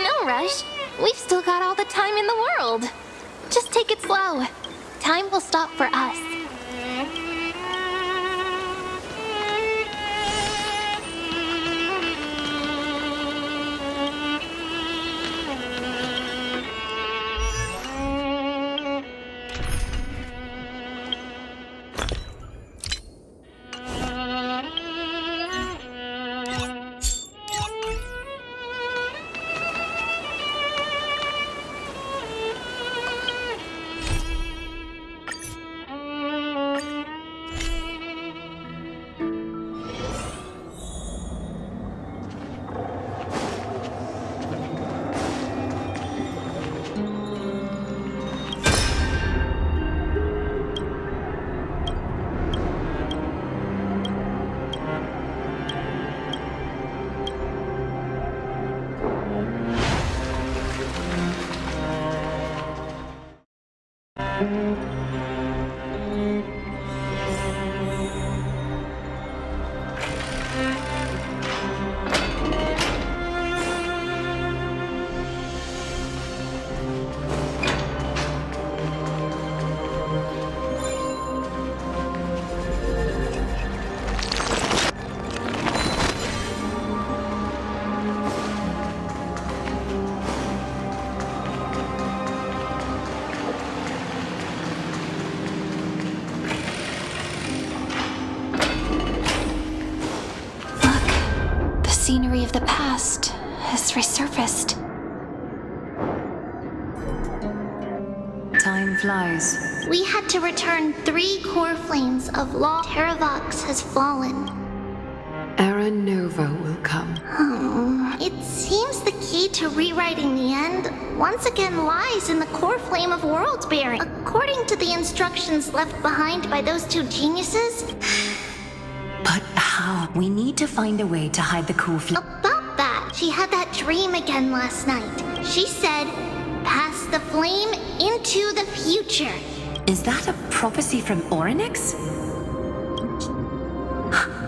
No rush. We've still got all the time in the world. Just take it slow. Time will stop for us. Scenery of the past has resurfaced. Time flies. We had to return 3 core flames of Law. Terravox has fallen. Era Nova will come. It seems the key to rewriting the end once again lies in the core flame of world bearing. According to the instructions left behind by those 2 geniuses. But how? We need to find a way to hide the cool flame. About that, she had that dream again last night. She said, pass the flame into the future. Is that a prophecy from Orynyx?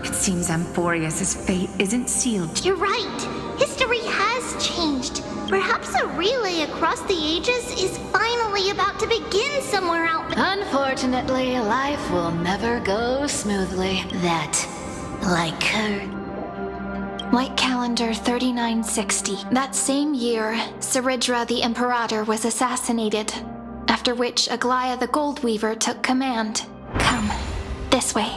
It seems Amphorius' fate isn't sealed. You're right. History has changed. Perhaps a relay across the ages is finally about to begin somewhere out. Unfortunately, life will never go smoothly. That, like her. White Calendar 3960. That same year, Saridra the Imperator was assassinated, after which Aglaya the Gold Weaver took command. Come, this way.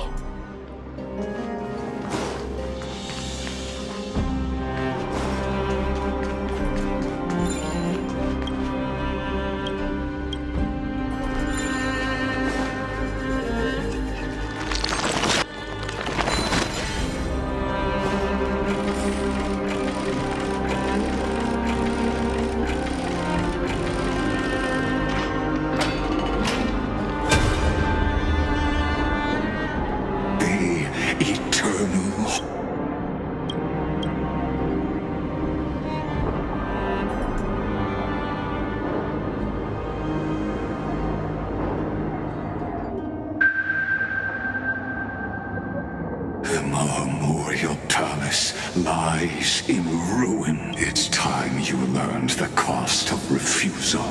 palace lies in ruin. It's time you learned the cost of refusal.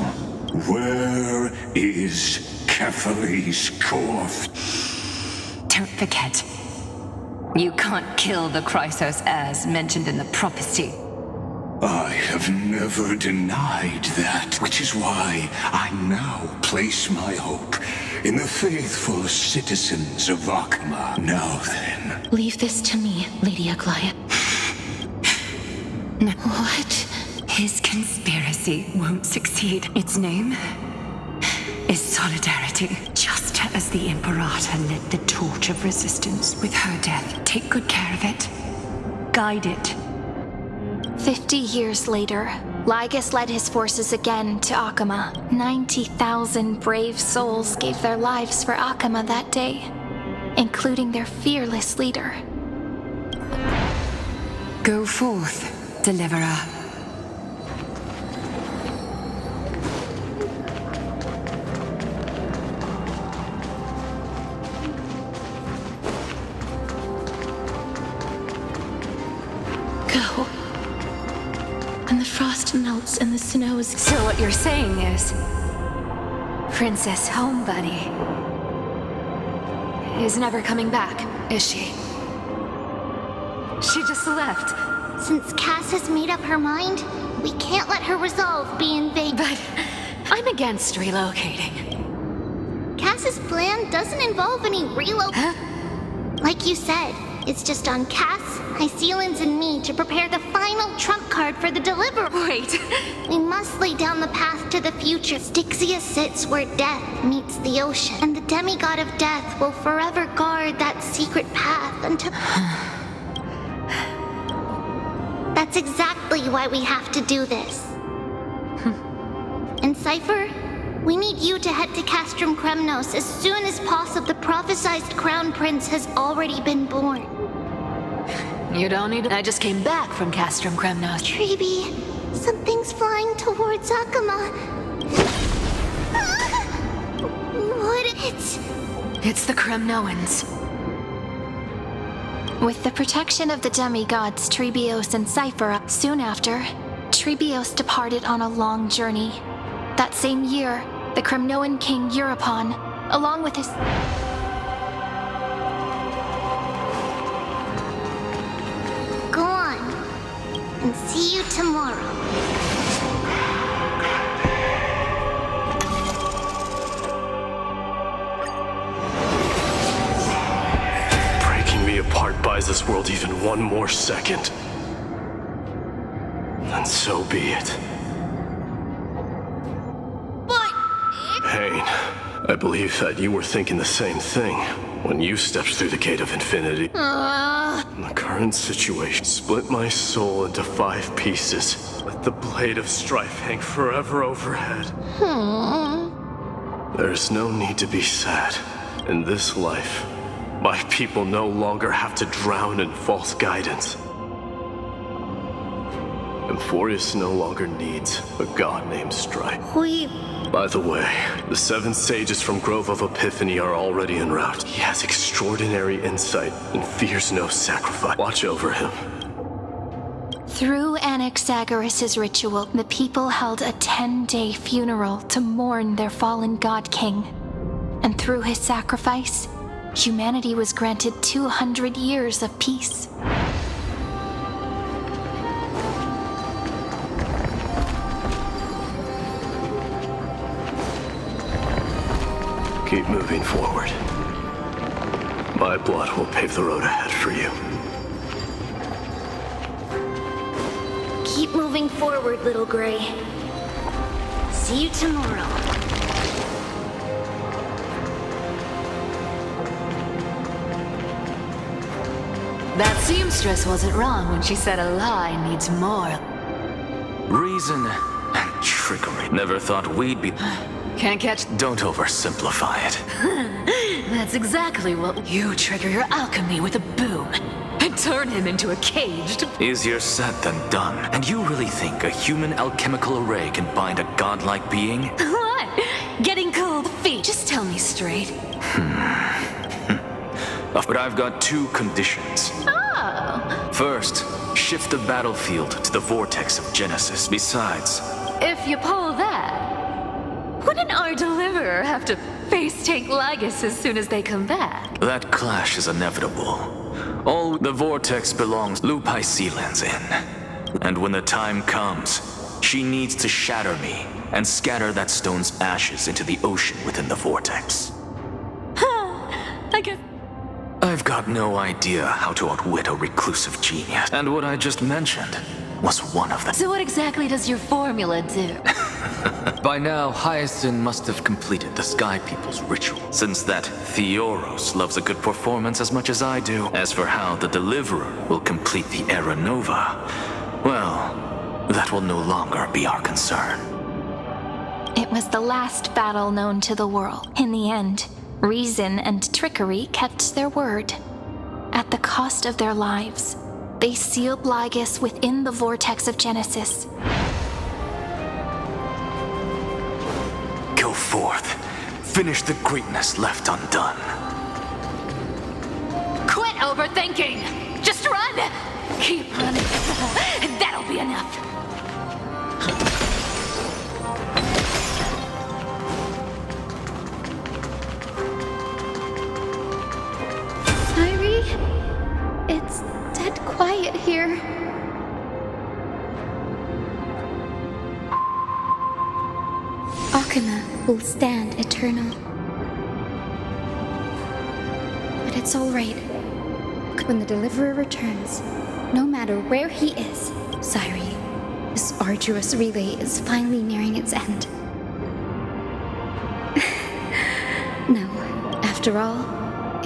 Where is Kefali's corpse? Don't forget, you can't kill the Chrysos as mentioned in the prophecy. I have never denied that, which is why I now place my hope in the faithful citizens of Akma. Now then. Leave this to me, Lady Aglaya. No. What? His conspiracy won't succeed. Its name is Solidarity. Just as the Imperator lit the torch of resistance with her death, take good care of it. Guide it. 50 years later, Lygus led his forces again to Akama. 90,000 brave souls gave their lives for Akama that day, including their fearless leader. Go forth, Deliverer. Go. And the frost melts and the snows. So what you're saying is, Princess Homebuddy is never coming back, is she? She just left. Since Cass has made up her mind, we can't let her resolve be in vain. But I'm against relocating. Cass's plan doesn't involve any Huh? Like you said, it's just on Cass, Hycealans, and me to prepare the final trump card for the deliverer. Wait. We must lay down the path to the future. Styxia sits where death meets the ocean, and the demigod of death will forever guard that secret path until... That's exactly why we have to do this. And Cypher, we need you to head to Castrum Kremnos as soon as possible. The prophesized crown prince has already been born. You don't need it. I just came back from Castrum Kremnos. Treeby, something's flying towards Akama. What? It's the Kremnoans. With the protection of the demigods Trebios and Cypher, soon after, Trebios departed on a long journey. That same year, the Kremnoan king Euripon, along with his... Go on, and see you tomorrow. Apart buys this world even one more second, then so be it. But... Pain, I believe that you were thinking the same thing when you stepped through the gate of infinity. In the current situation, split my soul into 5 pieces. Let the blade of strife hang forever overhead. There's no need to be sad. In this life, my people no longer have to drown in false guidance. Emphorius no longer needs a god named Strife. By the way, the 7 sages from Grove of Epiphany are already en route. He has extraordinary insight and fears no sacrifice. Watch over him. Through Anaxagoras' ritual, the people held a 10-day funeral to mourn their fallen god king. And through his sacrifice, humanity was granted 200 years of peace. Keep moving forward. My blood will pave the road ahead for you. Keep moving forward, little Gray. See you tomorrow. That seamstress wasn't wrong when she said a lie needs more. Reason and trickery. Never thought we'd be... Can't catch... Don't oversimplify it. That's exactly what... You trigger your alchemy with a boom and turn him into a caged... Easier said than done. And you really think a human alchemical array can bind a godlike being? What? Getting cold feet. Just tell me straight. But I've got 2 conditions. Oh. First, shift the battlefield to the vortex of Genesis. Besides, If you pull that, wouldn't our deliverer have to face-take Lygus as soon as they come back? that clash is inevitable. All the vortex belongs Lupai Sealands in. And when the time comes, she needs to shatter me and scatter that stone's ashes into the ocean within the vortex. I guess... I've got no idea how to outwit a reclusive genius, and what I just mentioned was one of them. So what exactly does your formula do? By now, Hyacinth must have completed the Sky People's ritual, since that Theoros loves a good performance as much as I do. As for how the Deliverer will complete the Era Nova, well, that will no longer be our concern. It was the last battle known to the world. In the end, reason and trickery kept their word. At the cost of their lives, they sealed Lygus within the vortex of Genesis. Go forth. Finish the greatness left undone. Quit overthinking! Just run! Keep running. That'll be enough. Irie, it's dead quiet here. Akuma will stand eternal. But it's all right. When the Deliverer returns, no matter where he is, Sairi, this arduous relay is finally nearing its end. No, after all,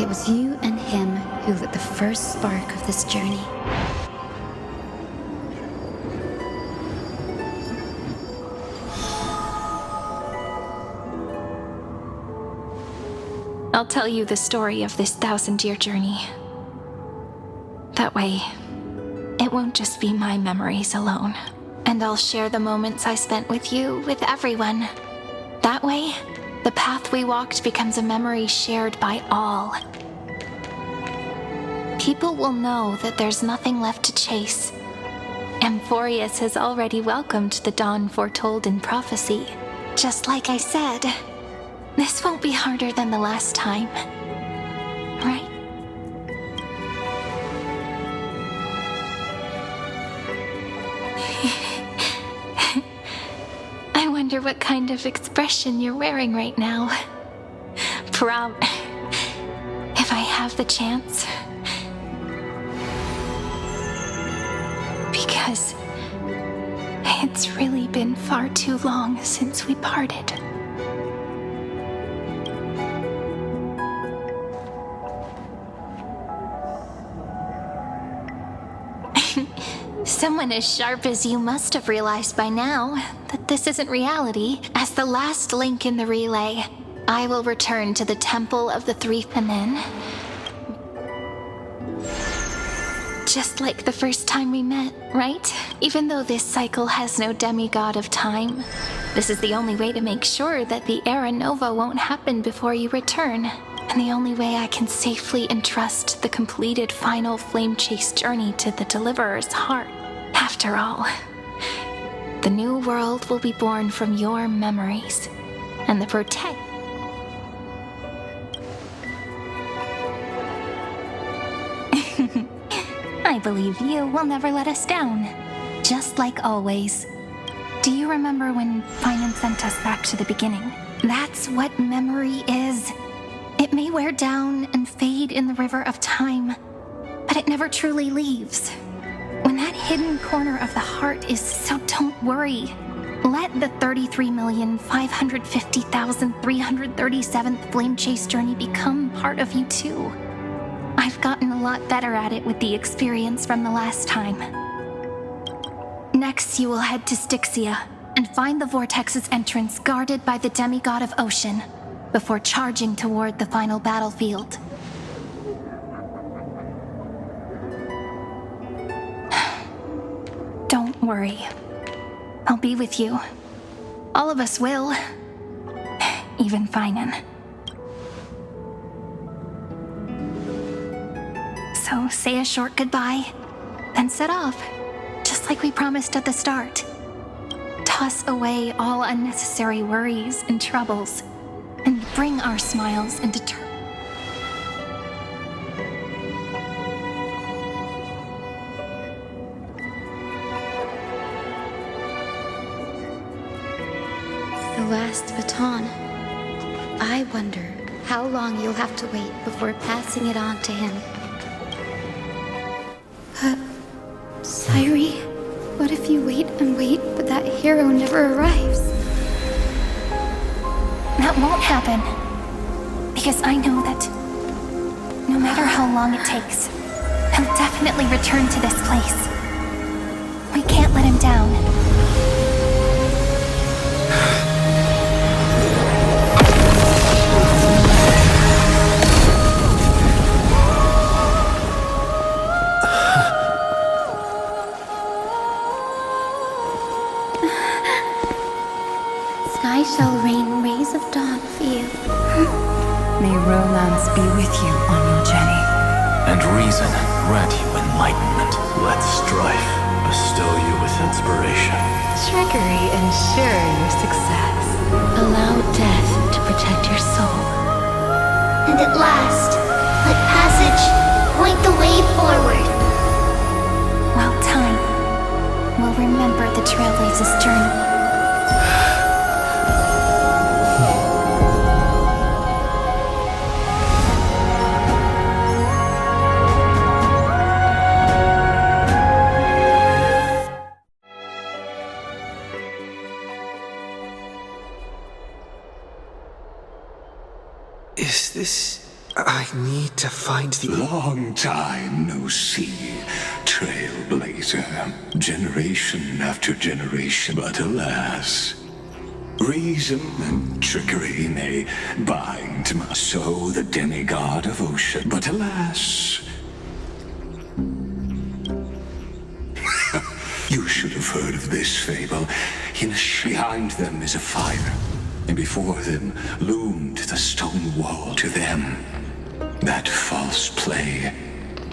it was you and him who lit the first spark of this journey. I'll tell you the story of this 1,000-year journey. That way, it won't just be my memories alone. And I'll share the moments I spent with you, with everyone. That way, the path we walked becomes a memory shared by all. People will know that there's nothing left to chase. Amphorius has already welcomed the dawn foretold in prophecy. Just like I said, this won't be harder than the last time. Right? I wonder what kind of expression you're wearing right now. If I have the chance. Because it's really been far too long since we parted. Someone as sharp as you must have realized by now that this isn't reality. As the last link in the relay, I will return to the Temple of the Three Fenin. Just like the first time we met, right? Even though this cycle has no demigod of time, this is the only way to make sure that the Era Nova won't happen before you return. And the only way I can safely entrust the completed final flame chase journey to the Deliverer's heart. After all, the new world will be born from your memories, and the protect. I believe you will never let us down, just like always. Do you remember when Finan sent us back to the beginning? That's what memory is. It may wear down and fade in the river of time, but it never truly leaves. When that hidden corner of the heart is, so don't worry. Let the 33,550,337th Flame Chase journey become part of you too. I've gotten a lot better at it with the experience from the last time. Next, you will head to Styxia and find the Vortex's entrance guarded by the demigod of Ocean before charging toward the final battlefield. Don't worry. I'll be with you. All of us will. Even Finan. So say a short goodbye, then set off, just like we promised at the start. Toss away all unnecessary worries and troubles, and bring our smiles into The last baton. I wonder how long you'll have to wait before passing it on to him. Sairi, what if you wait and wait, but that hero never arrives? That won't happen. Because I know that no matter how long it takes, he'll definitely return to this place. We can't let him down. Sky shall rain rays of dawn for you. May romance be with you on your journey. And reason grant you enlightenment. Let strife bestow you with inspiration. Trickery ensure your success. Allow death to protect your soul. And at last, let passage point the way forward. While time will remember the Trailblazer's journey. Is this... I need to find the... Long time no see, Trailblazer. Generation after generation, but alas, reason and trickery may bind my soul, the demigod of ocean, but alas... You should have heard of this fable. Behind them is a fire, and before them loomed the stone wall. To them, that false play.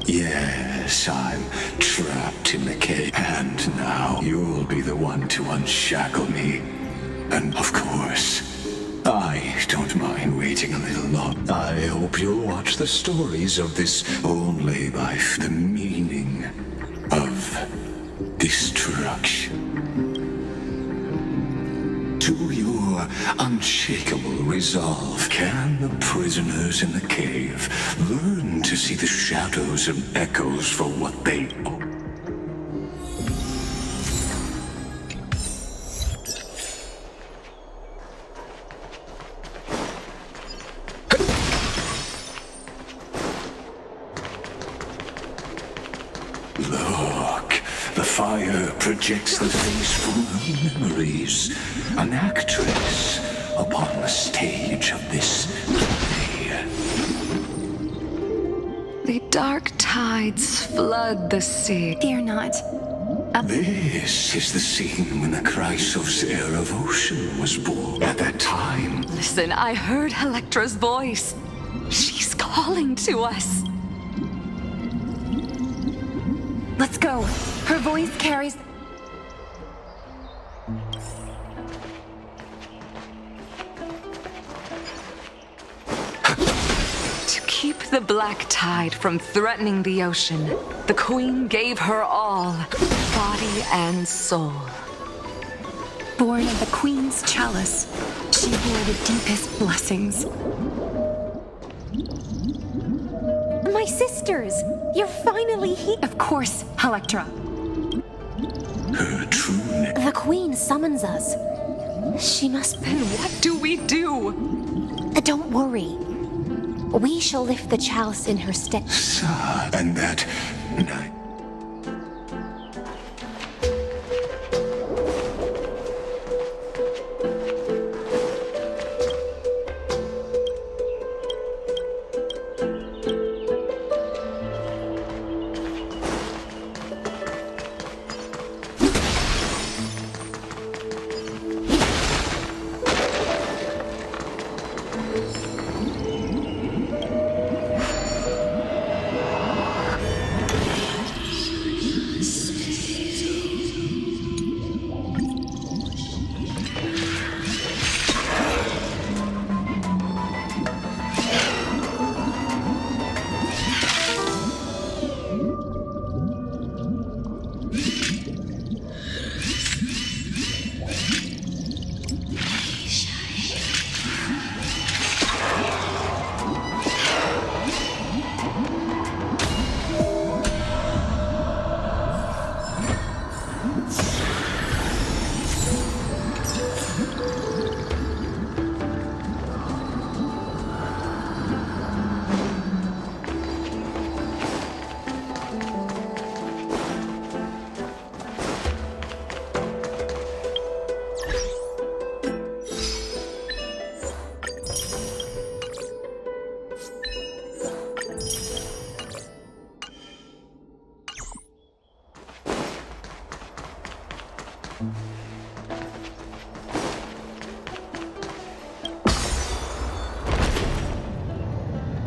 Yes, I'm trapped in the cave, and now you'll be the one to unshackle me. And of course, I don't mind waiting a little long. I hope you'll watch the stories of this only life, the meaning of destruction. To your unshakable resolve, can the prisoners in the cave learn to see the shadows and echoes for what they are? Look, the fire projects the face full of memories. An actress upon the stage of this play. The dark tides flood the sea. Fear not. This is the scene when the Chrysos heir of ocean was born. At that time, Listen, I heard Electra's voice. She's calling to us. Let's go. Her voice carries... To keep the black tide from threatening the ocean, the queen gave her all, body and soul. Born of the Queen's chalice, she bore the deepest blessings. My sisters! You're finally here! Of course, Electra. her true name. The Queen summons us. She must... Then what do we do? Don't worry. We shall lift the chalice in her stead. And that night.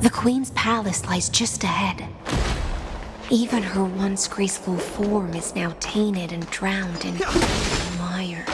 The Queen's palace lies just ahead. Even her once graceful form is now tainted and drowned in mire.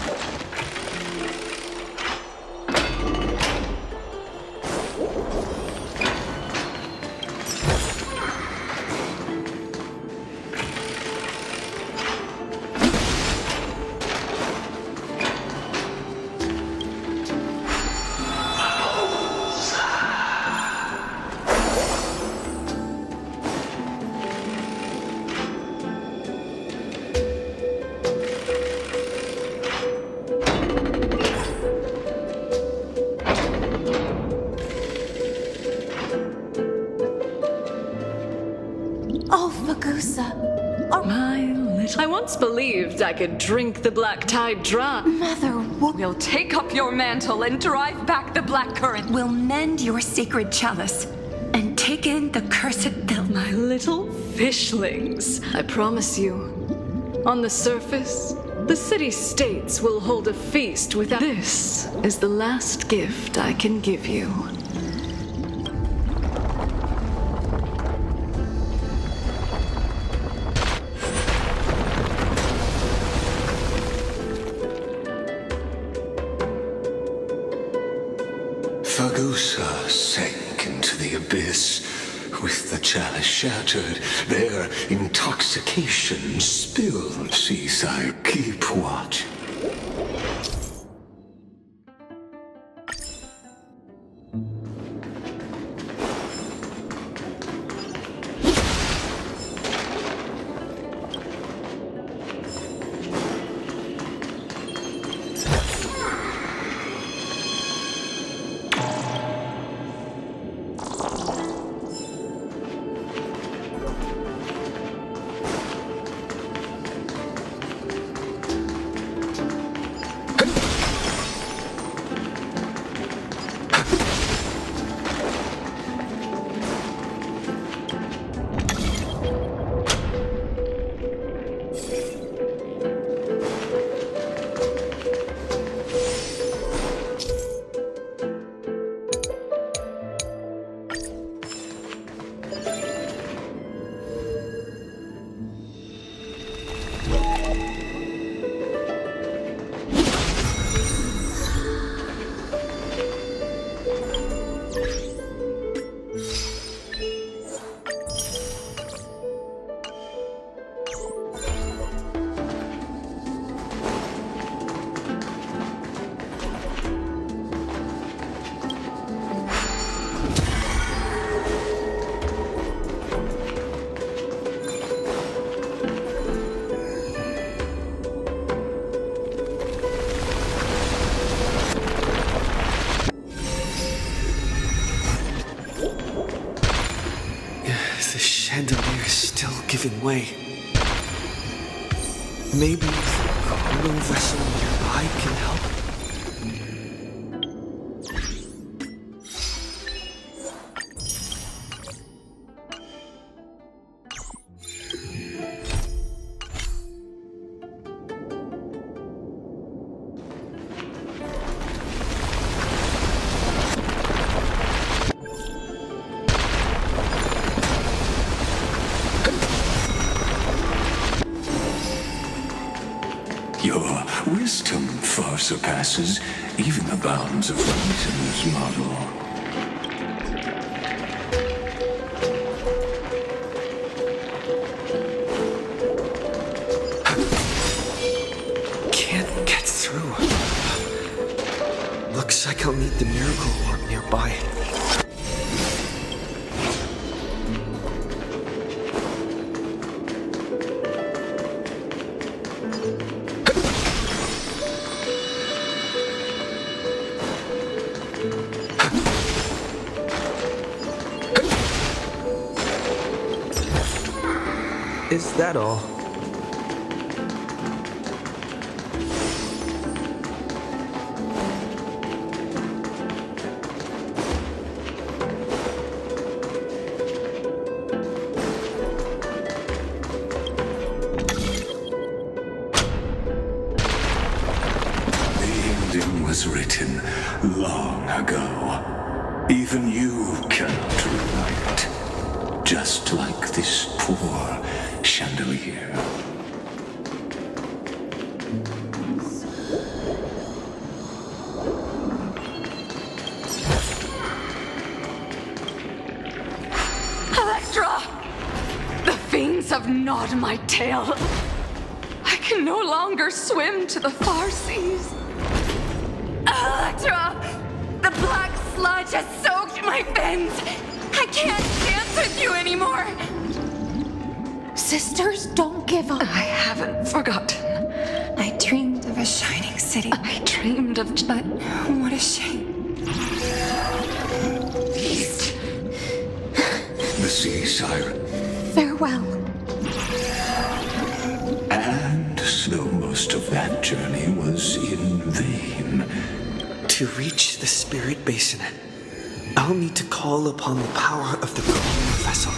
I once believed I could drink the black tide dry. Mother, what? We'll take up your mantle and drive back the black current. We'll mend your sacred chalice and take in the cursed filth. My little fishlings, I promise you, on the surface, the city-states will hold a feast without... This is the last gift I can give you. Fagusa sank into the abyss. With the chalice shattered, their intoxication spilled. Seaside, keep watch. The chandelier is still giving way. Maybe a hollow vessel nearby can help? Your wisdom far surpasses even the bounds of reason's model. Can't get through. Looks like I'll need the miracle orb nearby. Is that all? The ending was written long ago. Even you cannot rewrite. Just like this poor chandelier. Electra! The fiends have gnawed my tail. I can no longer swim to the far seas. Electra! The black sludge has soaked my fins. I can't dance with you anymore. Sisters, don't give up. I haven't forgotten. I dreamed of a shining city. I dreamed of... But what a shame. The sea siren. Farewell. And so most of that journey was in vain. To reach the spirit basin, I'll need to call upon the power of the golden vessel.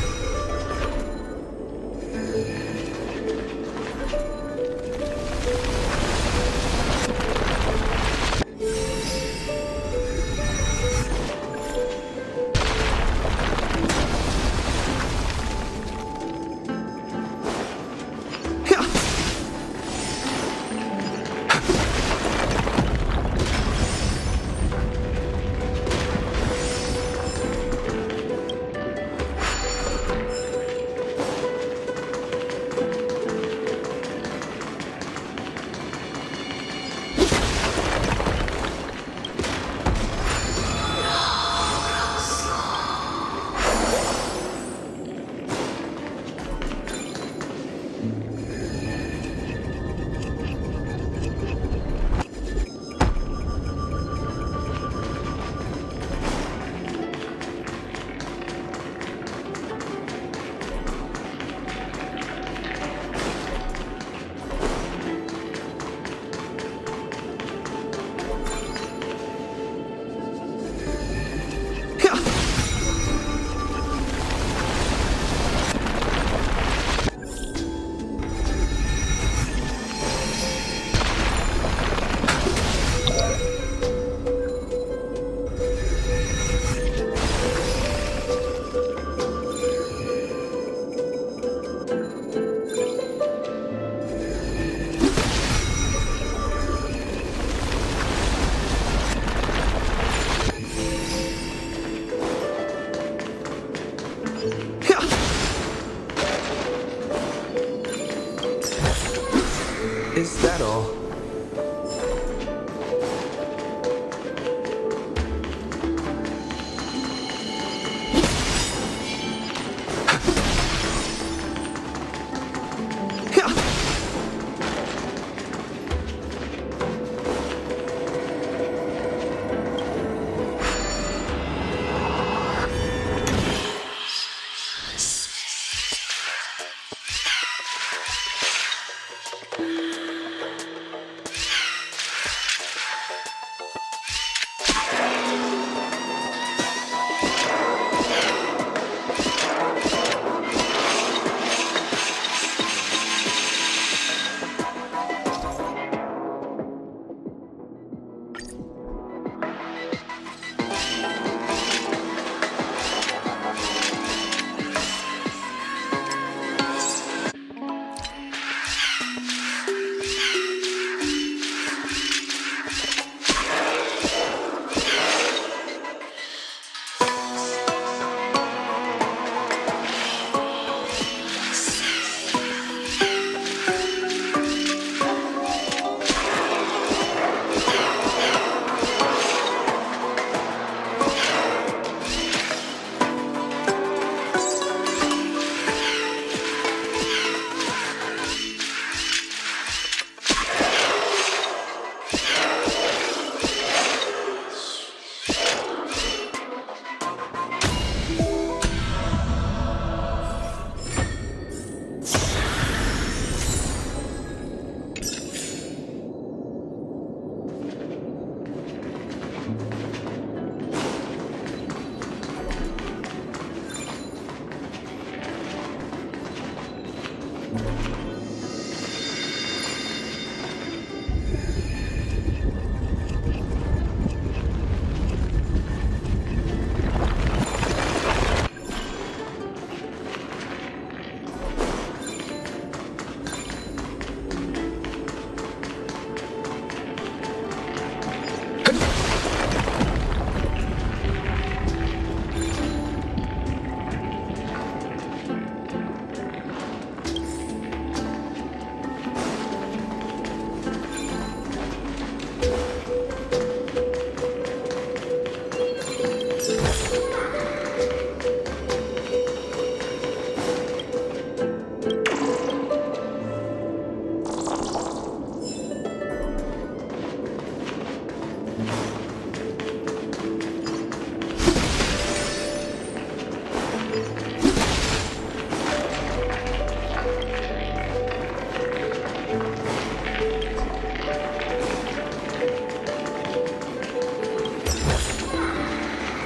Is that all?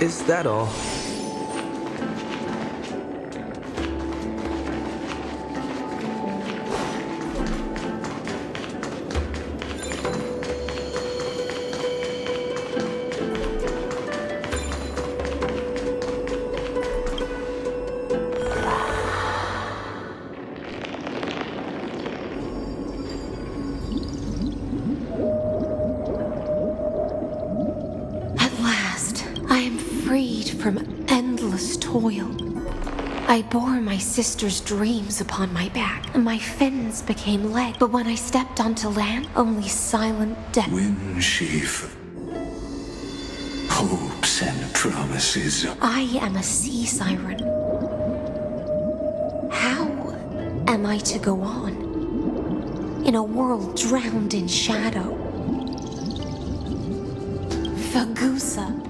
Is that all? From endless toil. I bore my sister's dreams upon my back, and my fins became lead. But when I stepped onto land, only silent death. Wind sheaf. Hopes and promises. I am a sea siren. How am I to go on in a world drowned in shadow? Fagusa.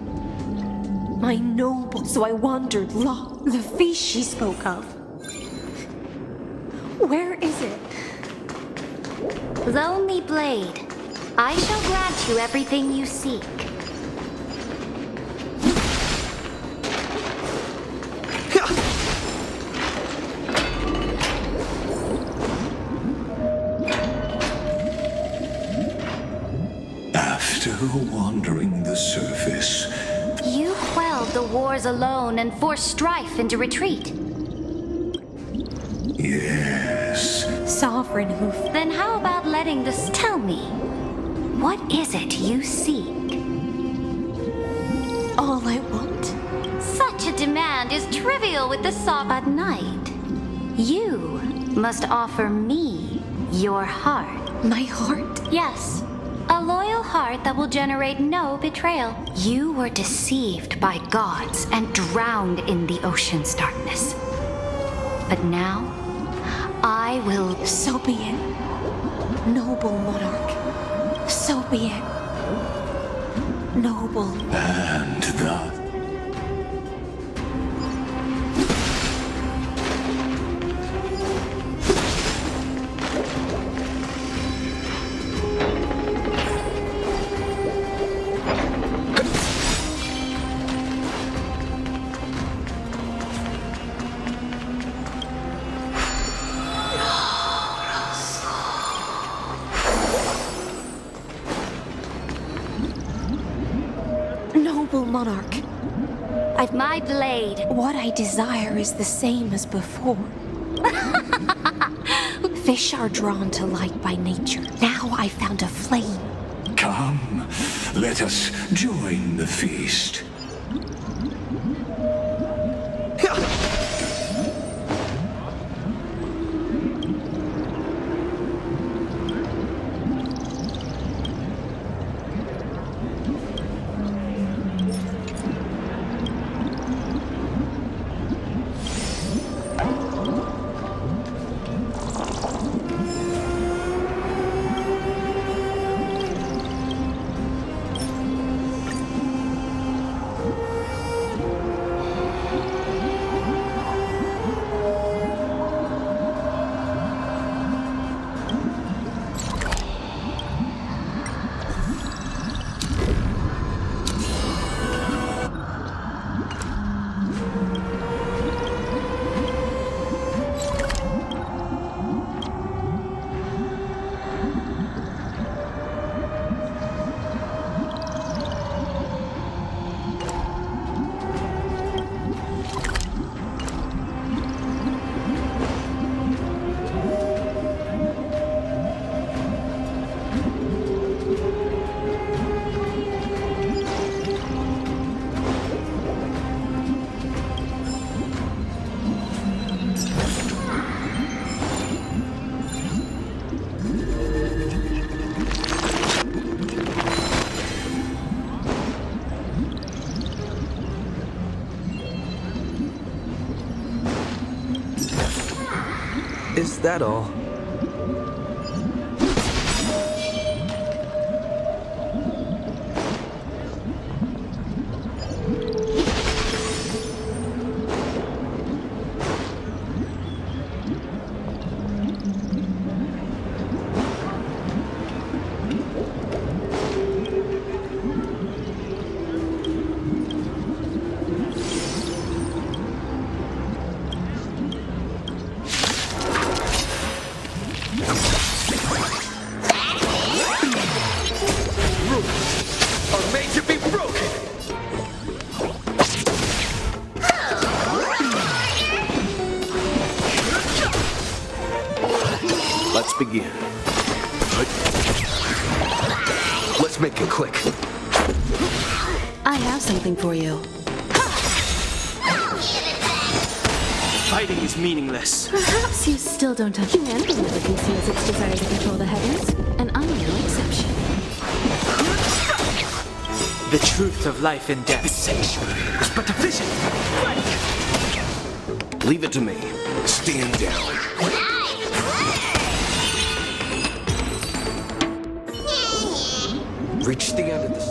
My noble, so I wandered long. The feast she spoke of. Where is it? Lonely Blade, I shall grant you everything you seek. After wandering the surface, You quelled the wars alone and forced strife into retreat. yes. Sovereign hoof. Then how about letting this tell me? What is it you seek? All I want. Such a demand is trivial with the sob at night. You must offer me your heart. My heart? Yes, a loyal heart that will generate no betrayal. You were deceived by gods and drowned in the ocean's darkness. But now, I will... So be it. Noble monarch. So be it. Noble. And the Noble monarch. My blade. What I desire is the same as before. Fish are drawn to light by nature. Now I found a flame. come, let us join the feast. Is that all? Let's begin. Let's make it quick. I have something for you. Fighting is meaningless. Perhaps you still don't understand the never conceals its desire to control the heavens, and I'm no exception. The truth of life and death. The sanctuary is but a vision. Leave it to me. Stand down. Reach the end of this.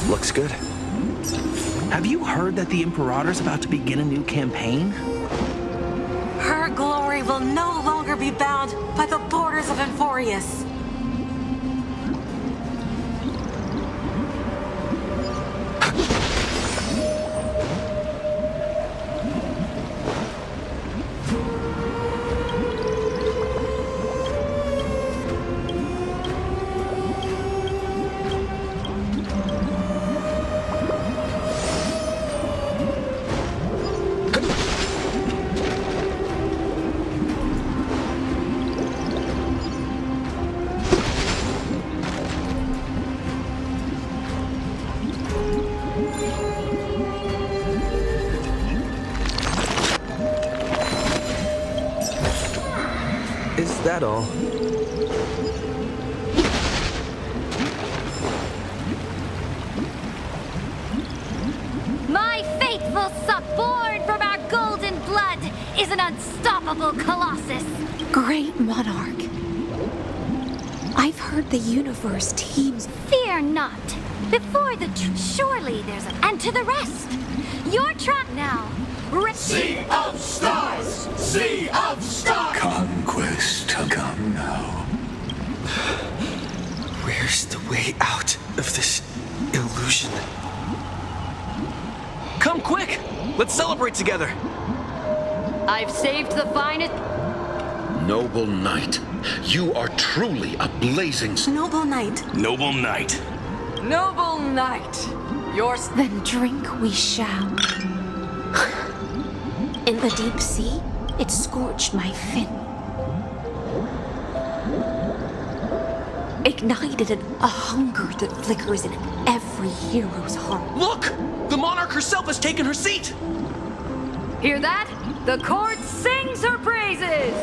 Looks good. Have you heard that the Imperator's about to begin a new campaign? Her glory will no longer be bound by the borders of Enforius. Is that all? My faithful son, born from our golden blood, is an unstoppable colossus. Great monarch. I've heard the universe teems. Fear not. Before the surely there's an end to the rest. You're trapped now. Sea of stars! Sea of stars! Conquest, come now. Where's the way out of this illusion? Come quick! Let's celebrate together! I've saved the finest. Noble knight, you are truly a blazing... Noble knight. Noble knight. Noble knight. Yours. Then drink we shall. In the deep sea, it scorched my fin. Ignited a hunger that flickers in every hero's heart. Look! The monarch herself has taken her seat! Hear that? The court sings her praises!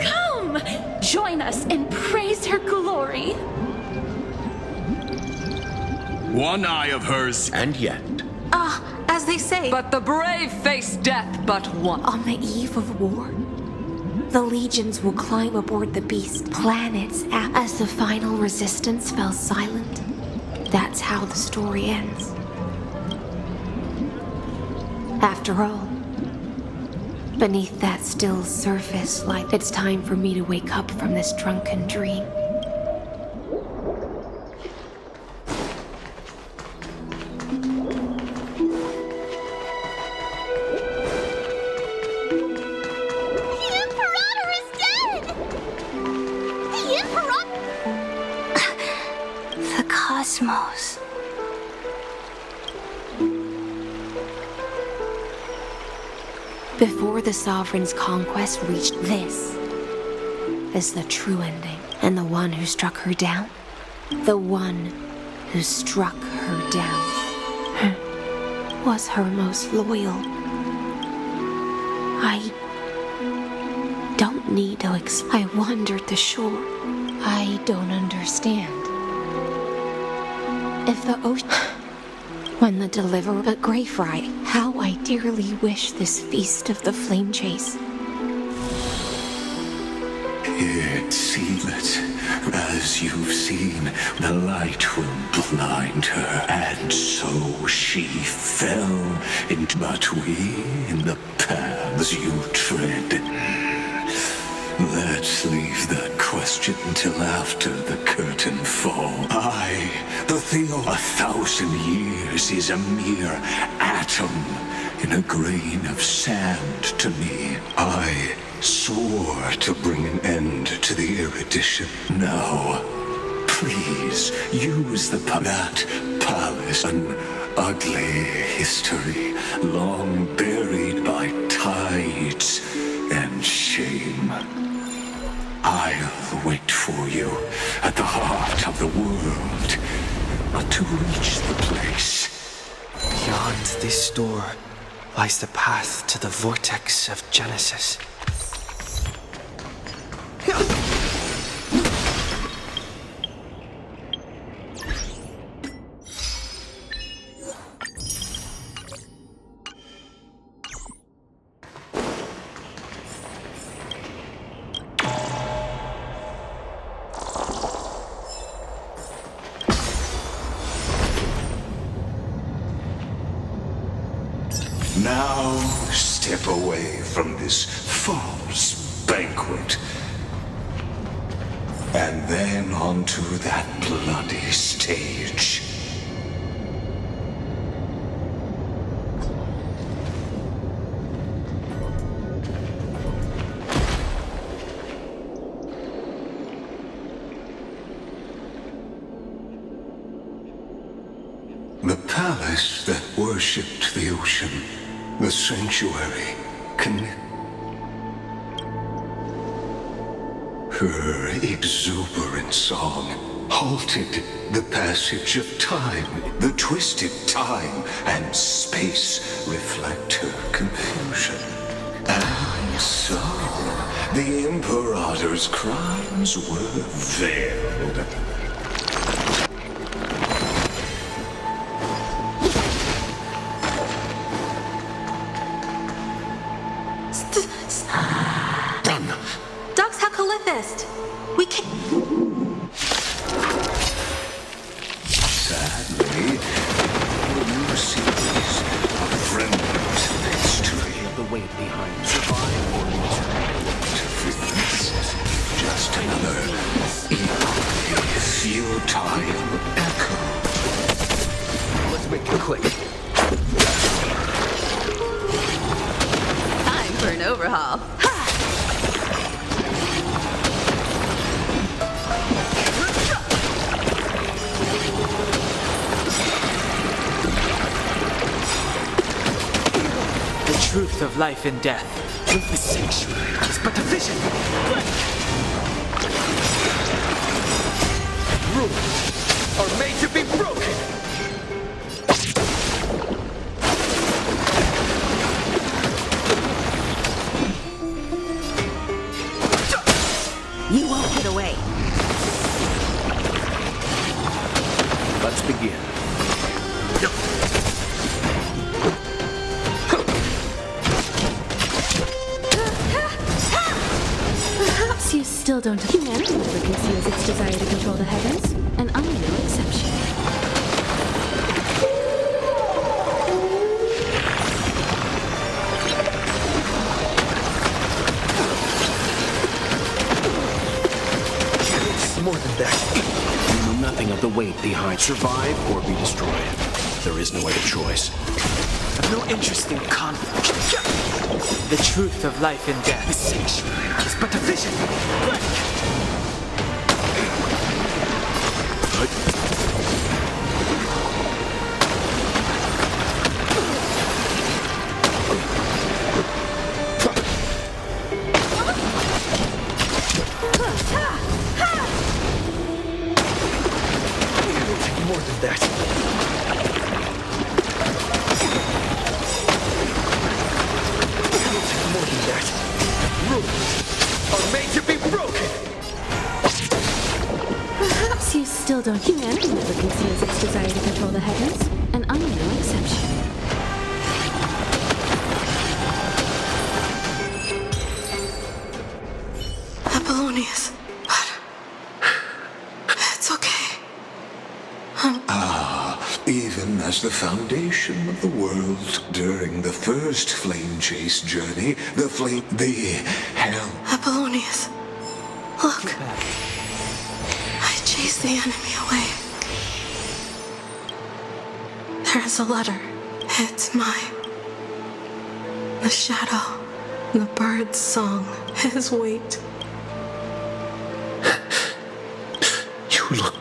Come! Join us and praise her glory. One eye of hers, and yet... As they say. But the brave face death but once. On the eve of war, the legions will climb aboard the beast planets as the final resistance fell silent. That's how the story ends. After all, beneath that still surface light, it's time for me to wake up from this drunken dream. Cosmos. Before the Sovereign's conquest reached this is the true ending. And the one who struck her down? The one who struck her down was her most loyal. I don't need to I wandered the shore. I don't understand. If the ocean... When the deliverer... But Greyfry, how I dearly wish this feast of the flame chase. Yet see that, as you've seen, the light will blind her, and so she fell into... But we, in the paths you tread... Let's leave that question till after the curtain fall. The Theo, 1,000 years is a mere atom in a grain of sand to me. I swore to bring an end to the erudition. Now, please use that palace, an ugly history, long buried by tides and shame. I'll wait for you at the heart of the world, but to reach the place. Beyond this door lies the path to the vortex of Genesis. Now step away from this false banquet, and then onto that bloody stage. The palace that worshipped the ocean, the sanctuary, her exuberant song halted the passage of time. The twisted time and space reflect her confusion. And so, the Imperator's crimes were veiled. We can't... Sadly, you see this a friendless history. The weight behind survive or just another equally futile echo. Let's make it quick. Time for an overhaul. The truth of life and death. With the sanctuary is but a vision. Rules are made to be broken. You won't get away. Let's begin. Perhaps you still don't... Humanity never conceals its desire to control the heavens, and I'm no exception. It's more than that. You know nothing of the weight behind survive or be destroyed. There is no other choice. I've no interest in conflict. The truth of life and death. The sanctuary is but a vision. that. It'll take more than that. Rules are made to be broken! Perhaps you still don't. Humanity never conceals its desire to control the heavens, and I'm no exception. Apollonius, but it's okay. Even as the foundation of the world during the first flame chase journey, the hell. Apollonius, look. I chased the enemy away. There is a letter. It's mine. The shadow, the bird's song, his weight. You look.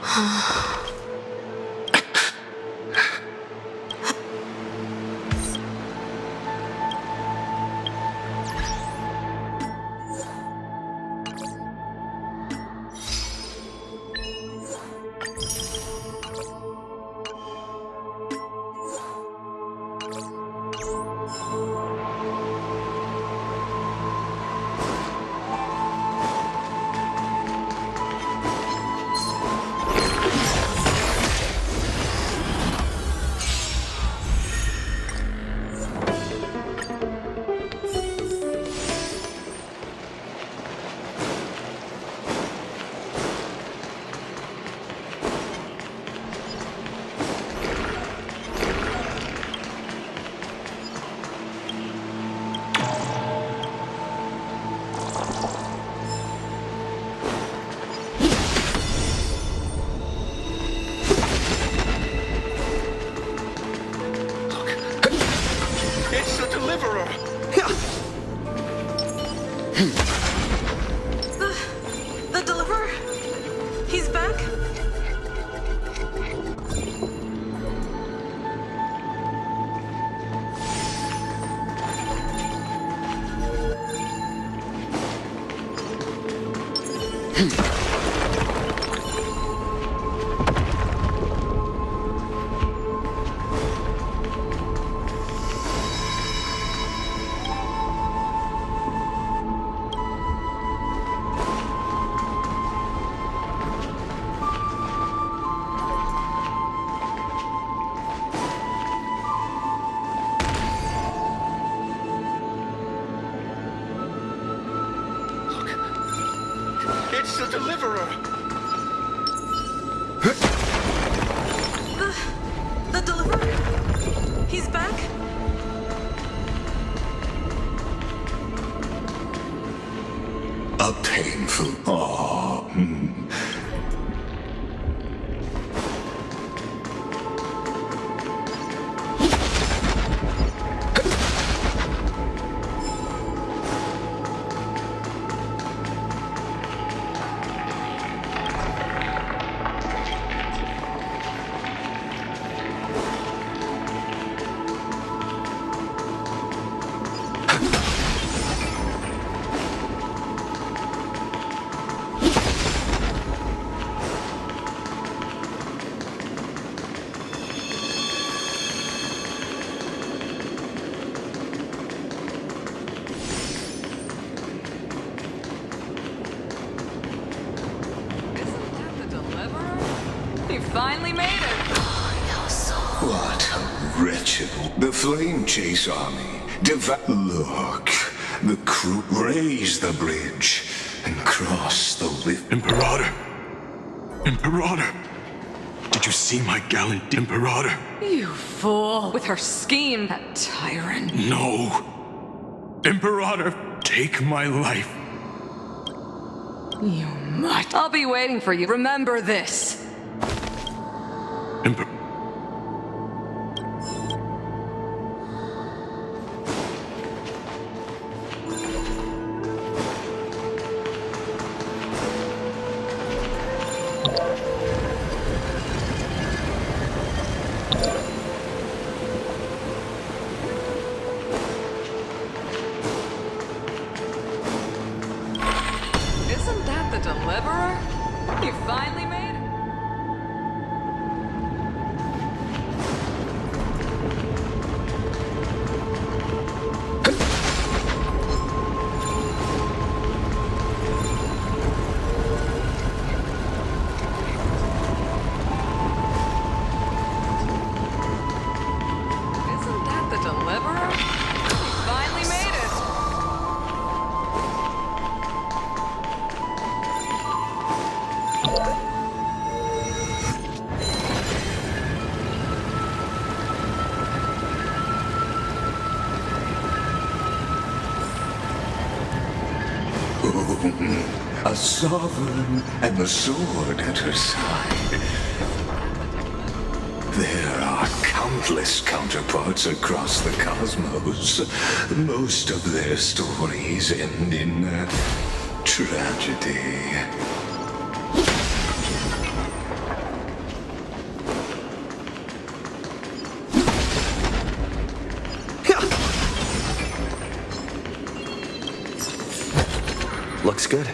It's the Deliverer! The Deliverer? He's back? It's the Deliverer! The Deliverer? He's back? A painful. Finally made it! What a wretched... The Flame Chase Army. Look, the crew raise the bridge and cross the lift. Imperator! Imperator! Did you see my gallant Imperator? You fool! With her scheme, that tyrant. No! Imperator, take my life. You mutt. I'll be waiting for you. Remember this. Isn't that the Deliverer? You finally made it? throne, a sovereign, and the sword at her side. There are countless counterparts across the cosmos. Most of their stories end in tragedy. Looks good.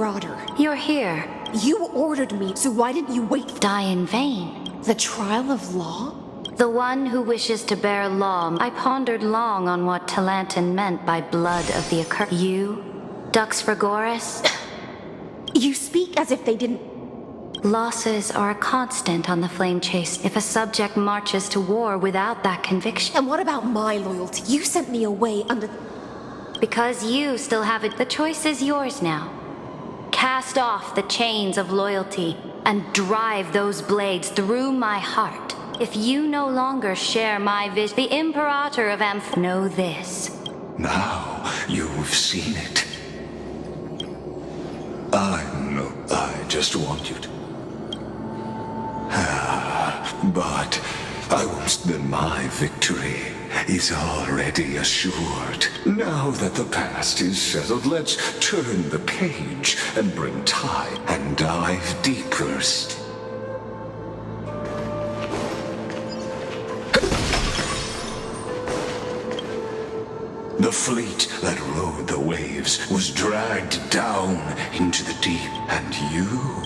Marauder. You're here. You ordered me, so why didn't you wait? Die in vain. The trial of law? The one who wishes to bear law. I pondered long on what Talantin meant by blood of the accursed. You? Dux Frigoris? You speak as if they didn't... Losses are a constant on the Flame Chase if a subject marches to war without that conviction. And what about my loyalty? You sent me away under... Because you still have it. The choice is yours now. Cast off the chains of loyalty and drive those blades through my heart. If you no longer share my vision, the Imperator of know this. Now you've seen it. I just want you to. But I won't. Then my victory is already assured. Now that the past is settled, let's turn the page and bring time and dive deeper. The fleet that rode the waves was dragged down into the deep, and you...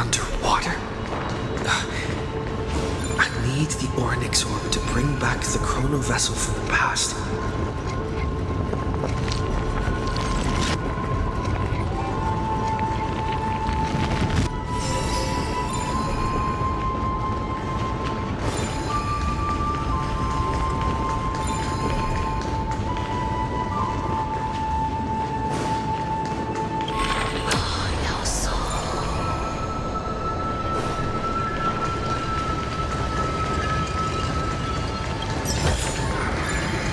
underwater? I need the Oryx orb to bring back the chrono vessel from the past.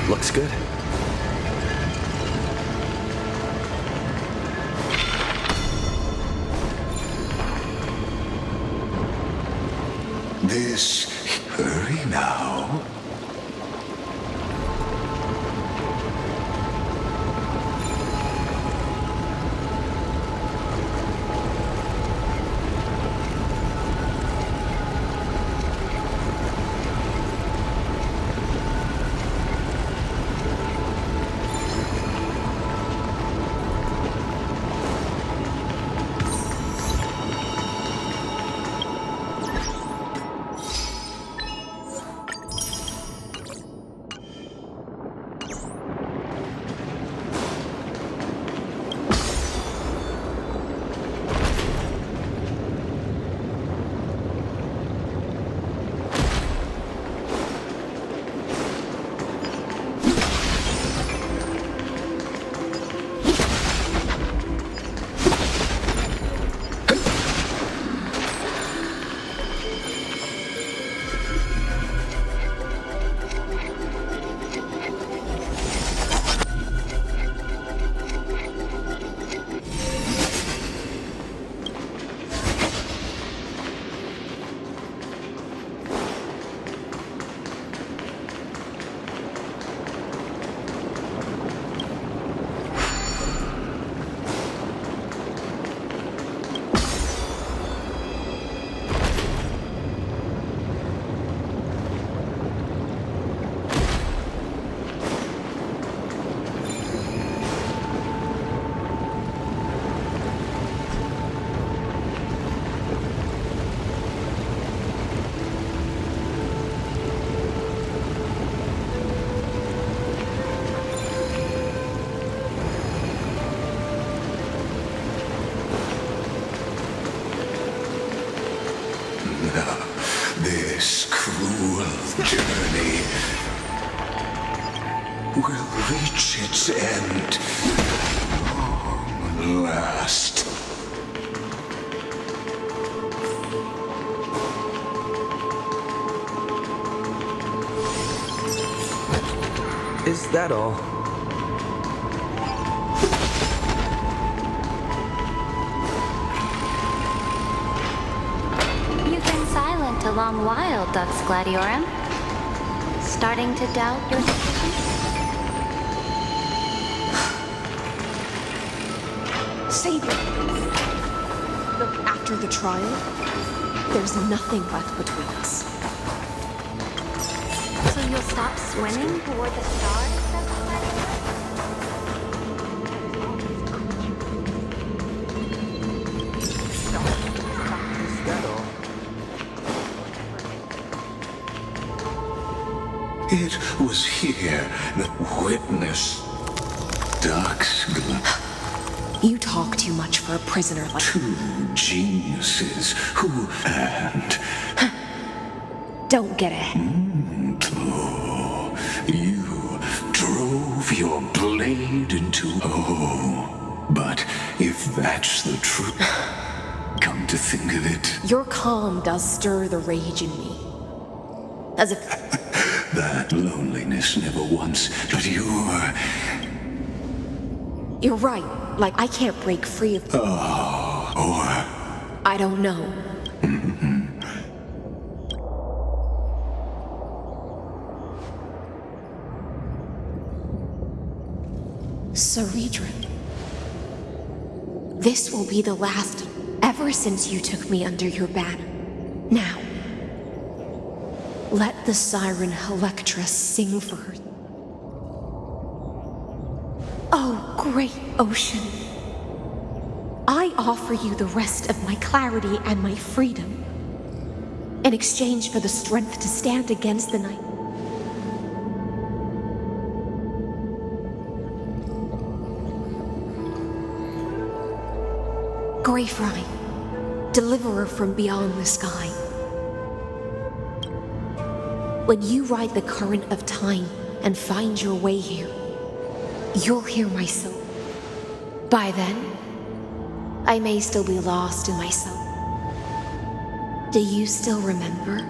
Looks good. Hurry now. This cruel journey will reach its end long last. Is that all? A long while, Dux Gladiorum. Starting to doubt your decision? Savior! After the trial, there's nothing left between us. So you'll stop swimming toward the stars, Dux Gladiorum? It was here that witness Dux. You talk too much for a prisoner like... Two geniuses who... and... Don't get ahead. Oh, you drove your blade into... Oh, but if that's the truth, come to think of it... Your calm does stir the rage in me. As if... That loneliness never once, but you're right. Like, I can't break free of... Oh, or... I don't know. Ceredra. This will be the last ever since you took me under your banner. Now, let the siren Electra sing for her. Oh, great ocean. I offer you the rest of my clarity and my freedom in exchange for the strength to stand against the night. Greyfry, deliverer from beyond the sky. When you ride the current of time and find your way here, you'll hear my soul. By then, I may still be lost in my soul. Do you still remember?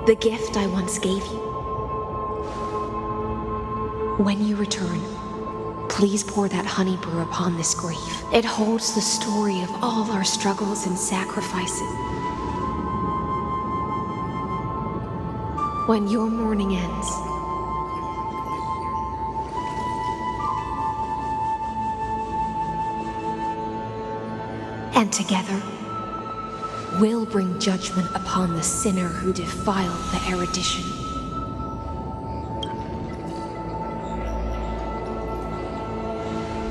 The gift I once gave you? When you return, please pour that honey brew upon this grave. It holds the story of all our struggles and sacrifices. When your mourning ends, and together, we'll bring judgment upon the sinner who defiled the erudition.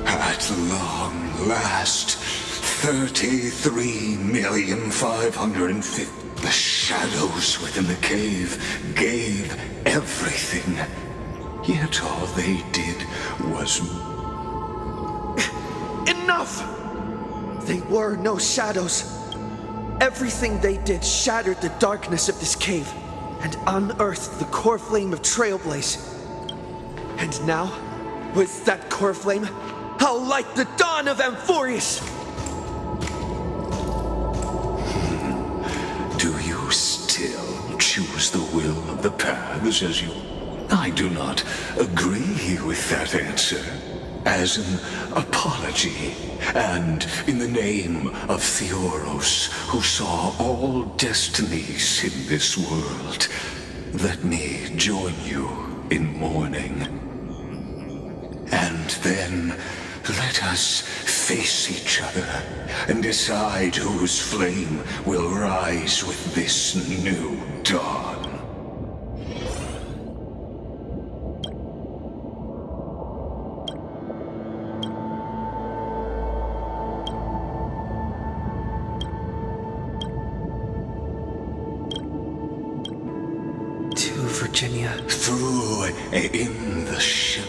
At long last, 33,550,000. The shadows within the cave gave everything. Yet all they did was... Enough! They were no shadows. Everything they did shattered the darkness of this cave and unearthed the core flame of Trailblaze. And now, with that core flame, I'll light the dawn of Amphorius! Do you still choose the will of the paths as you... I do not agree with that answer. As an apology, and in the name of Theoros, who saw all destinies in this world, let me join you in mourning. And then let us face each other and decide whose flame will rise with this new dawn. To Virginia. Through in the ship.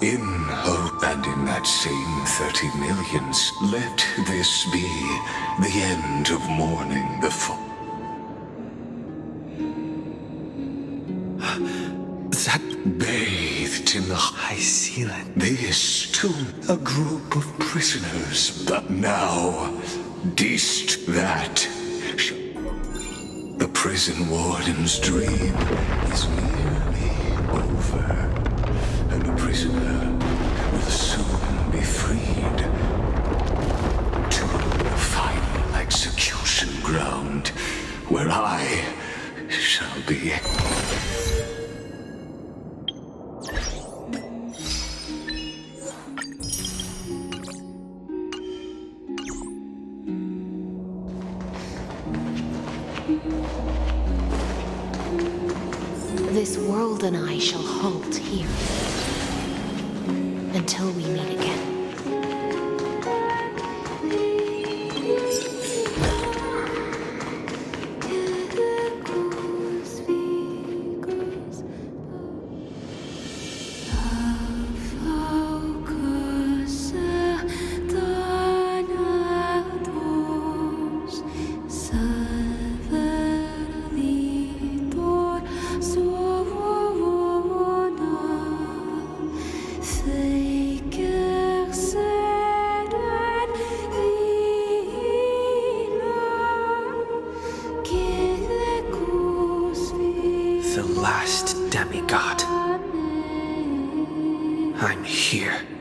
In hope and in that same 30 millions, let this be the end of mourning the that bathed in the high ceiling. This too, a group of prisoners, but now, dist that. The prison warden's dream is nearly over. And the prisoner will soon be freed to the final execution ground, where I shall be. This world and I shall halt here until we meet again. Fake last demigod. I'm here.